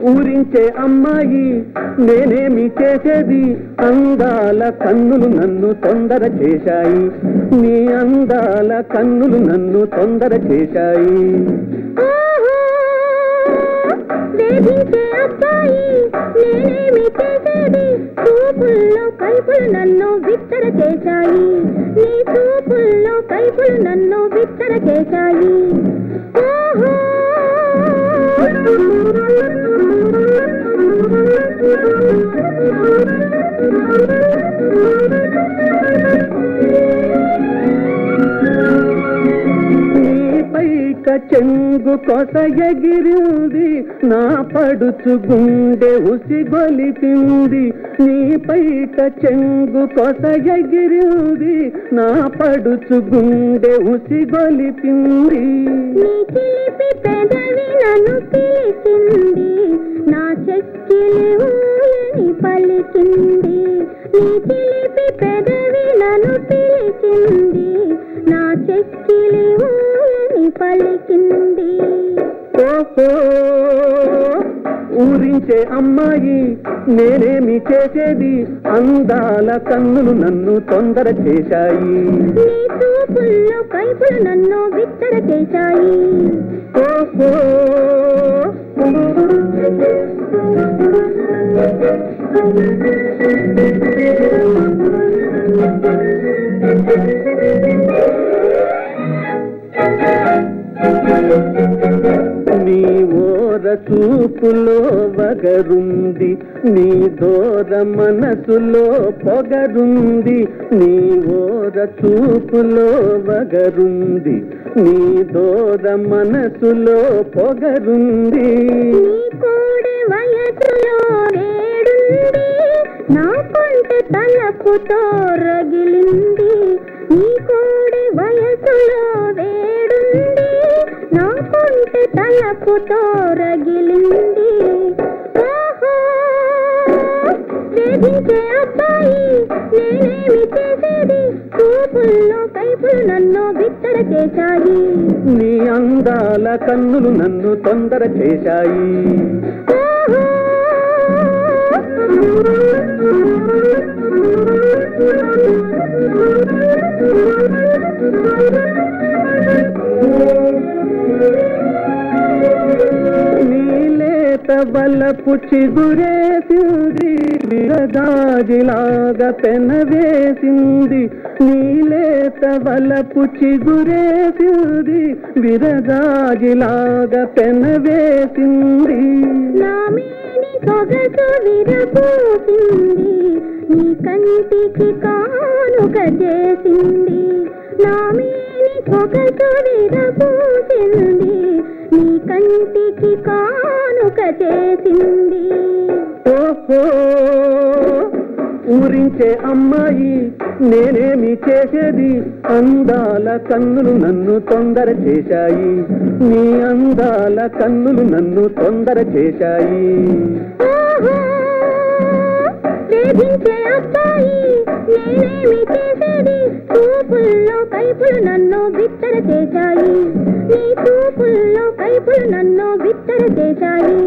ఊరించే అమ్మాయి నేనేమి చేసేది అందాల కన్నులు నన్ను తొందర చేశాయి నీ అందాల కన్నులు నన్ను తొందర చేశాయి వేధించే అబ్బాయి నేనేమి చేసేది చూపుల్లో కైపులు నన్ను విత్తర చేశాయి నీ చూపుల్లో కైపులు నన్ను విత్తర చేశాయి చెంగు కొస ఎగిరింది నా పడుచు గుండె ఉసిగొలిపింది నీ పైట చెంగు కొస ఎగిరింది నా పడుచు గుండె ఉసిగొలిపింది నీ చిలిపి పెదవి నన్ను పిలిచింది నా చెక్కిలి ఊయని పలికింది నీ చిలిపి పెదవి నన్ను పిలిచింది నా చెక్కిలి పలికింది ఓహో ఊరించే అమ్మాయి నేనేమి చేసేది అందాల కన్నులు నన్ను తొందర చేశాయి నీ చూపుల్లో కైపులు నన్ను విత్తర చేశాయి ఓహో నీ ఓర చూపులో వగరుంది నీ దూర మనసులో పొగరుంది నీ ఓర చూపులో వగరుంది నీ దూర మనసులో పొగరుంది నీ కోడి వయసులో వేడుంది నా కొంట తలపుతో రగిలింది నీ కోడి వయసులో వేడుంది నా కొంట తలపుతో రగిలింది ఓహో వేధించే అబ్బాయి నేనేమి చేసేది చూపుల్లో కైపులు నన్ను విత్తర చేశాయి నీ అందాల కన్నులు నన్ను తొందర చేశాయి నీలేత వలపు చిగురేసింది విరగాజిలాగా పెనవేసింది నీలేత వలపు చిగురేసింది విరగాజిలాగా పెనవేసింది సొగసు విరబూసింది నీ కంటికి కానుక చేసింది నా మేని సొగసు విరబూసింది నీ కంటికి కానుక చేసింది ఓహో ఊరించే అమ్మాయి నేనేమి చేసేది అందాల కన్నులు నన్ను తొందర చేశాయి నీ అందాల కన్నులు నన్ను తొందర చేశాయి వేధించే అబ్బాయి నేనేమి చేసేది చూపుల్లో కైపులు నన్ను విత్తర చేశాయి నీ చూపుల్లో కైపులు నన్ను విత్తర చేశాయి